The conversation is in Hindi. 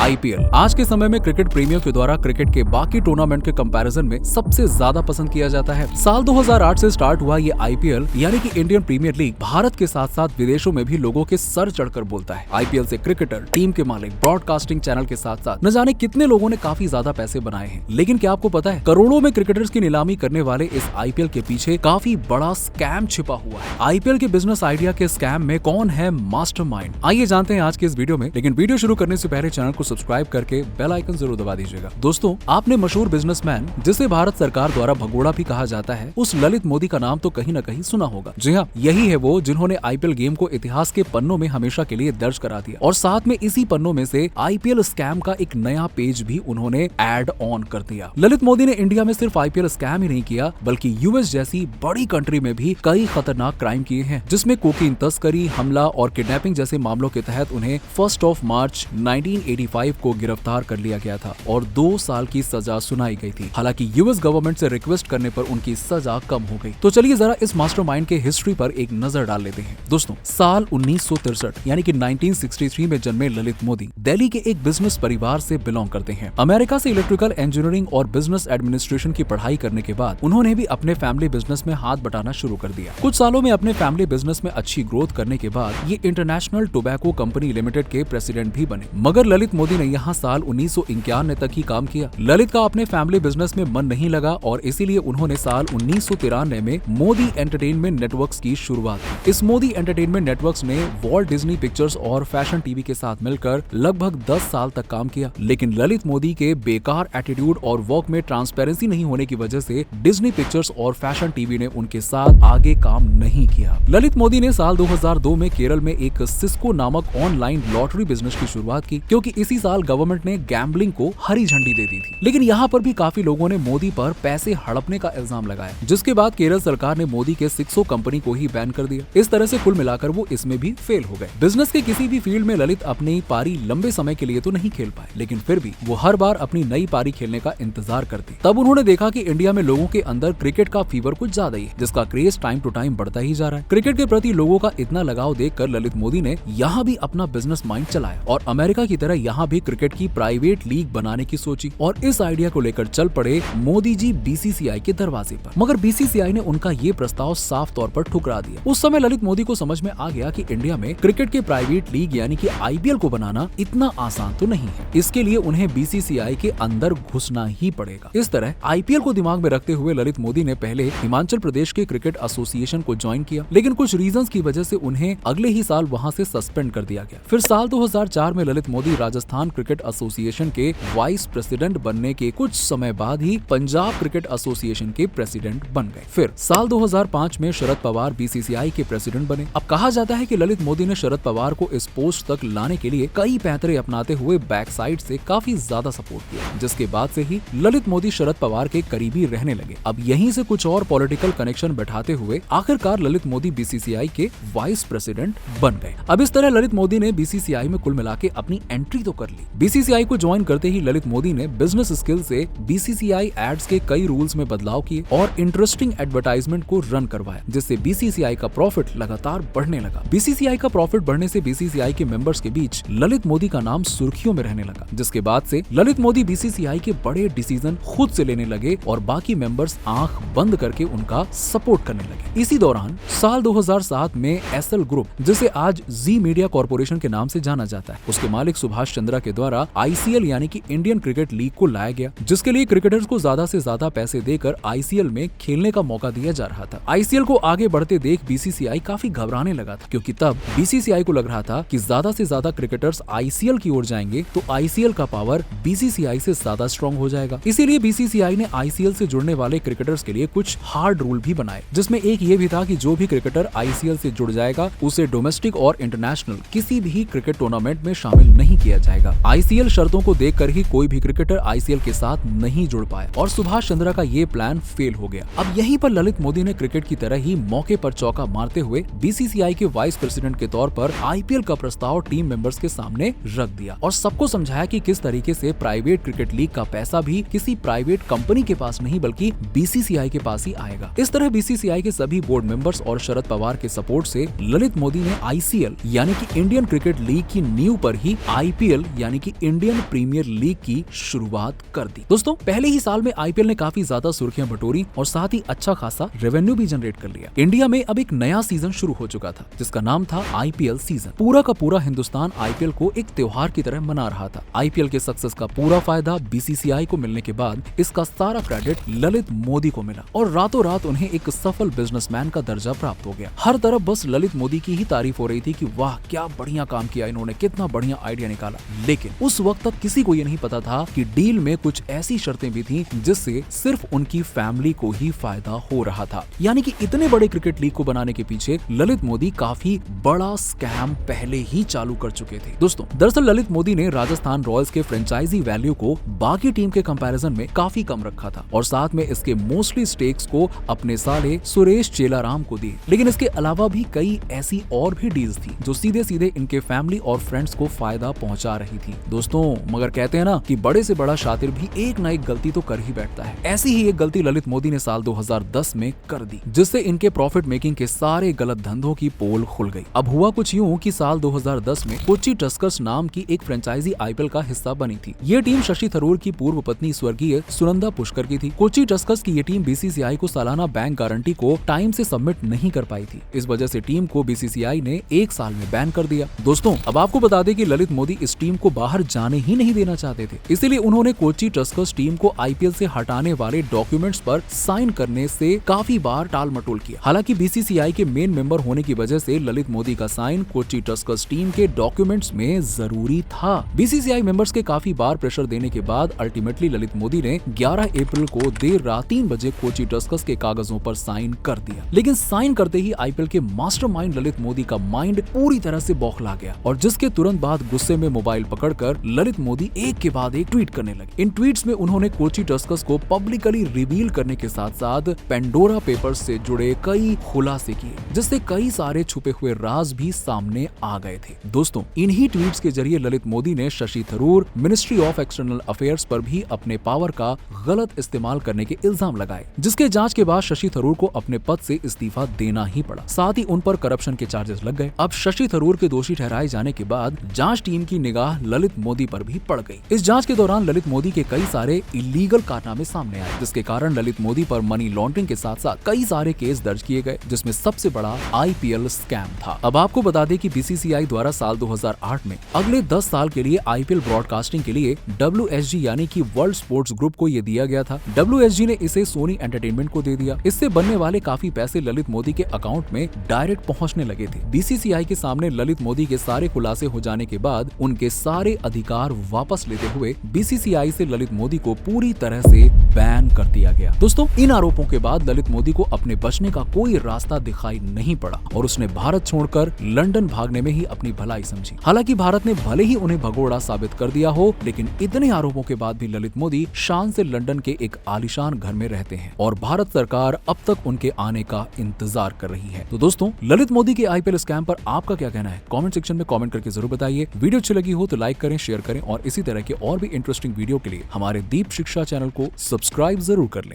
आईपीएल आज के समय में क्रिकेट प्रेमियों के द्वारा क्रिकेट के बाकी टूर्नामेंट के कंपैरिजन में सबसे ज्यादा पसंद किया जाता है। साल 2008 से स्टार्ट हुआ ये आईपीएल यानी कि इंडियन प्रीमियर लीग भारत के साथ साथ विदेशों में भी लोगों के सर चढ़कर बोलता है। आईपीएल से क्रिकेटर, टीम के मालिक, ब्रॉडकास्टिंग चैनल के साथ साथ न जाने कितने लोगों ने काफी ज्यादा पैसे बनाए हैं। लेकिन क्या आपको पता है, करोड़ों में क्रिकेटर्स की नीलामी करने वाले इस आईपीएल के पीछे काफी बड़ा स्कैम छिपा हुआ है। आईपीएल के बिजनेस आइडिया के स्कैम में कौन है मास्टरमाइंड, आइए जानते हैं आज के इस वीडियो में। लेकिन वीडियो शुरू करने से पहले चैनल को सब्सक्राइब करके बेल आइकन जरूर दबा दीजिएगा। दोस्तों, आपने मशहूर बिजनेसमैन, जिसे भारत सरकार द्वारा भगोड़ा भी कहा जाता है, उस ललित मोदी का नाम तो कहीं न कहीं सुना होगा। जी हाँ, यही है वो जिन्होंने आईपीएल गेम को इतिहास के पन्नों में हमेशा के लिए दर्ज करा दिया और साथ में इसी पन्नों में से आईपीएल स्कैम का एक नया पेज भी उन्होंने ऐड ऑन कर दिया। ललित मोदी ने इंडिया में सिर्फ आईपीएल स्कैम ही नहीं किया, बल्कि यूएस जैसी बड़ी कंट्री में भी कई खतरनाक क्राइम किए हैं, जिसमें कोकीन तस्करी, हमला और किडनैपिंग जैसे मामलों के तहत उन्हें 1 मार्च 1985 को गिरफ्तार कर लिया गया था और 2 साल की सजा सुनाई गई थी। हालांकि यूएस गवर्नमेंट से रिक्वेस्ट करने पर उनकी सजा कम हो गई। तो चलिए जरा इस मास्टरमाइंड के हिस्ट्री पर एक नजर डाल लेते हैं। दोस्तों, साल 1963 यानी कि 1963 में जन्मे ललित मोदी दिल्ली के एक बिजनेस परिवार से बिलोंग करते हैं। अमेरिका से इलेक्ट्रिकल इंजीनियरिंग और बिजनेस एडमिनिस्ट्रेशन की पढ़ाई करने के बाद उन्होंने भी अपने फैमिली बिजनेस में हाथ बटाना शुरू कर दिया। कुछ सालों में अपने फैमिली बिजनेस में अच्छी ग्रोथ करने के बाद ये इंटरनेशनल टोबैको कंपनी लिमिटेड के प्रेसिडेंट भी बने। मगर ललित मोदी ने यहाँ साल 1991 तक ही काम किया। ललित का अपने फैमिली बिजनेस में मन नहीं लगा और इसीलिए उन्होंने साल 1993 में मोदी एंटरटेनमेंट नेटवर्क्स की शुरुआत की। इस मोदी एंटरटेनमेंट नेटवर्क्स ने वॉल्ट डिज्नी पिक्चर्स और फैशन टीवी के साथ मिलकर लगभग 10 साल तक काम किया। लेकिन ललित मोदी के बेकार एटीट्यूड और वर्क में ट्रांसपेरेंसी नहीं होने की वजह से डिज्नी पिक्चर्स और फैशन टीवी ने उनके साथ आगे काम नहीं किया। ललित मोदी ने साल 2002 में केरल में एक सिस्को नामक ऑनलाइन लॉटरी बिजनेस की शुरुआत की, क्योंकि इसी साल गवर्नमेंट ने गैम्बलिंग को हरी झंडी दे दी थी। लेकिन यहाँ पर भी काफी लोगों ने मोदी पर पैसे हड़पने का इल्जाम लगाया, जिसके बाद केरल सरकार ने मोदी के सिक्सो कंपनी को ही बैन कर दिया। इस तरह से कुल मिलाकर वो इसमें भी फेल हो गए। बिजनेस के किसी भी फील्ड में ललित अपनी पारी लंबे समय के लिए तो नहीं खेल पाए, लेकिन फिर भी वो हर बार अपनी नई पारी खेलने का इंतजार करते। तब उन्होंने देखा कि इंडिया में लोगों के अंदर क्रिकेट का फीवर कुछ ज्यादा ही है, जिसका क्रेज टाइम टू टाइम बढ़ता ही जा रहा है। क्रिकेट के प्रति लोगों का इतना लगाव देखकर ललित मोदी ने यहाँ भी अपना बिजनेस माइंड चलाया और अमेरिका की तरह यहाँ भी क्रिकेट की प्राइवेट लीग बनाने की सोची और इस आइडिया को लेकर चल पड़े मोदी जी बीसीसीआई के दरवाजे पर। मगर बीसीसीआई ने उनका ये प्रस्ताव साफ तौर पर ठुकरा दिया। उस समय ललित मोदी को समझ में आ गया कि इंडिया में क्रिकेट के प्राइवेट लीग यानी कि आईपीएल को बनाना इतना आसान तो नहीं है। इसके लिए उन्हें बीसीसीआई के अंदर घुसना ही पड़ेगा। इस तरह आईपीएल को दिमाग में रखते हुए ललित मोदी ने पहले हिमाचल प्रदेश के क्रिकेट एसोसिएशन को ज्वाइन किया, लेकिन कुछ रीजंस की वजह से उन्हें अगले ही साल वहां से सस्पेंड कर दिया गया। फिर साल 2004 में ललित मोदी राजस्थान क्रिकेट एसोसिएशन के वाइस प्रेसिडेंट बनने के कुछ समय बाद ही पंजाब क्रिकेट एसोसिएशन के प्रेसिडेंट बन गए। फिर साल 2005 में शरद पवार बीसीसीआई के प्रेसिडेंट बने। अब कहा जाता है कि ललित मोदी ने शरद पवार को इस पोस्ट तक लाने के लिए कई पैंतरे अपनाते हुए बैक साइड से काफी ज्यादा सपोर्ट किया, जिसके बाद से ही ललित मोदी शरद पवार के करीबी रहने लगे। अब यहीं से कुछ और पॉलिटिकल कनेक्शन बैठाते हुए आखिरकार ललित मोदी बीसीसीआई के वाइस प्रेसिडेंट बन गए। अब इस तरह ललित मोदी ने बीसीसीआई में कुल मिला के अपनी एंट्री तो कर ली। बीसीसीआई को ज्वाइन करते ही ललित मोदी ने बिजनेस स्किल से बीसीसीआई एड्स के कई रूल्स में बदलाव किए और इंटरेस्टिंग एडवर्टाइजमेंट को रन करवाया, जिससे बीसीसीआई का प्रॉफिट लगातार बढ़ने लगा। बीसीसीआई का प्रॉफिट बढ़ने से बीसीसीआई के मेंबर्स के बीच ललित मोदी का नाम सुर्खियों में रहने लगा, जिसके बाद से ललित मोदी बीसीसीआई के बड़े डिसीजन खुद से लेने लगे और बाकी मेंबर्स आंख बंद करके उनका सपोर्ट करने लगे। इसी दौरान साल 2007 में एसएल ग्रुप, जिसे आज जी मीडिया कॉर्पोरेशन के नाम से जाना जाता है, उसके मालिक सुभाष चंद्रा के द्वारा आईसीएल यानी कि इंडियन क्रिकेट लीग को लाया गया, जिसके लिए क्रिकेटर्स को ज्यादा से ज्यादा पैसे देकर आईसीएल में खेलने का मौका दिया जा रहा था। आईसीएल को आगे बढ़ते देख बीसीसीआई काफी घबराने लगा था, क्योंकि तब बीसीसीआई को लग रहा था कि ज्यादा से ज्यादा क्रिकेटर्स आईसीएल की ओर जाएंगे तो आईसीएल का पावर बीसीसीआई से ज्यादा स्ट्रॉन्ग हो जाएगा। इसीलिए बीसीसीआई ने आईसीएल से जुड़ने वाले क्रिकेटर्स के लिए कुछ हार्ड रूल भी बनाए, जिसमें एक ये भी था कि जो भी क्रिकेटर आईसीएल से जुड़ जाएगा उसे डोमेस्टिक और इंटरनेशनल किसी भी क्रिकेट टूर्नामेंट में शामिल नहीं किया जाएगा। आईसीएल शर्तों को देखकर ही कोई भी क्रिकेटर आईसीएल के साथ नहीं जुड़ पाया और सुभाष चंद्रा का ये प्लान फेल हो गया। अब यहीं पर ललित मोदी ने क्रिकेट की तरह ही मौके पर चौका मारते हुए बीसीसीआई के वाइस प्रेसिडेंट के तौर पर आईपीएल का प्रस्ताव टीम मेंबर्स के सामने रख दिया और सबको समझाया कि किस तरीके से प्राइवेट क्रिकेट लीग का पैसा भी किसी प्राइवेट कंपनी के पास नहीं बल्कि बीसीसीआई के पास ही आएगा। इस तरह बीसीसीआई के सभी बोर्ड मेंबर्स और शरद पवार के सपोर्ट से ललित मोदी ने आईसीएल यानी कि इंडियन क्रिकेट लीग की नींव पर ही आईपीएल यानी कि इंडियन प्रीमियर लीग की शुरुआत कर दी। दोस्तों पहले ही साल में आईपीएल ने काफी ज्यादा सुर्खियां बटोरी और साथ ही अच्छा खासा रेवेन्यू भी जनरेट कर लिया। इंडिया में अब एक नया सीजन शुरू हो चुका था जिसका नाम था आईपीएल सीजन। पूरा का पूरा हिंदुस्तान आईपीएल को एक त्योहार की तरह मना रहा था। आईपीएल के सक्सेस का पूरा फायदा बीसीसीआई को मिलने के बाद इसका सारा क्रेडिट ललित मोदी को मिला और रातों रात उन्हें एक सफल बिजनेसमैन का दर्जा प्राप्त हो गया। हर तरफ बस ललित मोदी की ही तारीफ हो रही थी कि वाह क्या बढ़िया काम किया इन्होंने, कितना बढ़िया आइडिया निकाला। लेकिन उस वक्त तक किसी को ये नहीं पता था कि डील में कुछ ऐसी शर्तें भी थी जिससे सिर्फ उनकी फैमिली को ही फायदा हो रहा था। यानी कि इतने बड़े क्रिकेट लीग को बनाने के पीछे ललित मोदी काफी बड़ा स्कैम पहले ही चालू कर चुके थे। दोस्तों दरअसल ललित मोदी ने राजस्थान रॉयल्स के फ्रेंचाइजी वैल्यू को बाकी टीम के कंपैरिजन में काफी कम रखा था और साथ में इसके मोस्टली स्टेक्स को अपने साले सुरेश चेलाराम को दिए। लेकिन इसके अलावा भी कई ऐसी और भी डील्स थी जो सीधे सीधे इनके फैमिली और फ्रेंड्स को फायदा पहुंचा रही थी। दोस्तों मगर कहते हैं ना कि बड़े से बड़ा शातिर भी एक ना एक गलती तो कर ही बैठता है। ऐसी ही एक गलती ललित मोदी ने साल 2010 में कर दी जिससे इनके प्रॉफिट मेकिंग के सारे गलत धंधों की पोल खुल गई। अब हुआ कुछ यूं कि साल 2010 में कोच्चि टस्कर्स नाम की एक फ्रेंचाइजी आईपीएल का हिस्सा बनी थी। ये टीम शशि थरूर की पूर्व पत्नी स्वर्गीय सुनंदा पुष्कर की थी। कोच्चि टस्कर्स की ये टीम बीसीसीआई को सालाना बैंक गारंटी को टाइम से सबमिट नहीं कर पाई थी। इस वजह से टीम को बीसीसीआई ने 1 साल में बैन कर दिया। दोस्तों अब आपको बता दें कि ललित मोदी इस टीम को बाहर जाने ही नहीं देना चाहते थे, इसीलिए उन्होंने कोच्चि टस्कर्स टीम को आईपीएल से हटाने वाले डॉक्यूमेंट्स पर साइन करने से काफी बार टाल मटोल किया। हालांकि बीसीसीआई के मेन मेंबर होने की वजह से ललित मोदी का साइन कोच्चि टस्कर्स टीम के डॉक्यूमेंट्स में जरूरी था। बीसीसीआई मेंबर्स के काफी बार प्रेशर देने के बाद अल्टीमेटली ललित मोदी ने 11 अप्रैल को देर रात 3 बजे कोच्चि टस्कर्स के कागजों पर साइन कर दिया। लेकिन साइन करते ही आईपीएल के मास्टरमाइंड ललित मोदी का माइंड पूरी तरह से बौखला गया और जिसके तुरंत बाद गुस्से में मोबाइल पकड़कर ललित मोदी एक के बाद एक ट्वीट करने लगे। इन ट्वीट्स में उन्होंने कोच्चि टस्कर्स को पब्लिकली रिवील करने के साथ साथ पेंडोरा पेपर्स से जुड़े कई खुलासे किए जिससे कई सारे छुपे हुए राज भी सामने आ गए थे। दोस्तों इन्हीं ट्वीट्स के जरिए ललित मोदी ने Shashi Tharoor, ministry of external affairs पर भी अपने पावर का गलत इस्तेमाल करने के इल्जाम लगाए जिसके जांच के बाद शशि थरूर को अपने पद से इस्तीफा देना ही पड़ा। साथ ही उन पर करप्शन के चार्जेस लग गए। अब शशि थरूर के दोषी ठहराए जाने के बाद जांच टीम की निगाह ललित मोदी पर भी पड़ गई। इस जांच के दौरान ललित मोदी के कई सारे इलीगल कारनामे सामने आए जिसके कारण ललित मोदी पर मनी लॉन्ड्रिंग के साथ साथ कई सारे केस दर्ज किए गए जिसमें सबसे बड़ा आईपीएल स्कैम था। अब आपको बता दें कि बीसीसीआई द्वारा साल 2008 में अगले 10 साल के लिए आईपीएल ब्रॉडकास्टिंग के लिए WSG यानी कि वर्ल्ड स्पोर्ट्स ग्रुप को ये दिया गया था। WSG ने इसे सोनी एंटरटेनमेंट को दे दिया। इससे बनने वाले काफी पैसे ललित मोदी के अकाउंट में डायरेक्ट पहुंचने लगे थे। बीसीसीआई के सामने ललित मोदी के सारे खुलासे हो जाने के बाद उनके सारे अधिकार वापस लेते हुए बीसीसीआई से ललित मोदी को पूरी तरह से बैन कर दिया गया। दोस्तों इन आरोपों के बाद ललित मोदी को अपने बचने का कोई रास्ता दिखाई नहीं पड़ा और उसने भारत छोड़कर लंदन भागने में ही अपनी भलाई समझी। हालांकि भारत ने भले ही उन्हें भगोड़ा साबित कर दिया हो, लेकिन इतने आरोपों के बाद भी ललित मोदी शान से लंदन के एक आलीशान घर में रहते हैं और भारत सरकार अब तक उनके आने का इंतजार कर रही है। तो दोस्तों ललित मोदी के आईपीएल स्कैम पर आपका क्या कहना है? कमेंट सेक्शन में कमेंट करके जरूर बताइए। वीडियो अच्छी लगी हो तो लाइक करें, शेयर करें और इसी तरह के और भी इंटरेस्टिंग वीडियो के लिए हमारे दीप शिक्षा चैनल को सब्सक्राइब जरूर कर लें।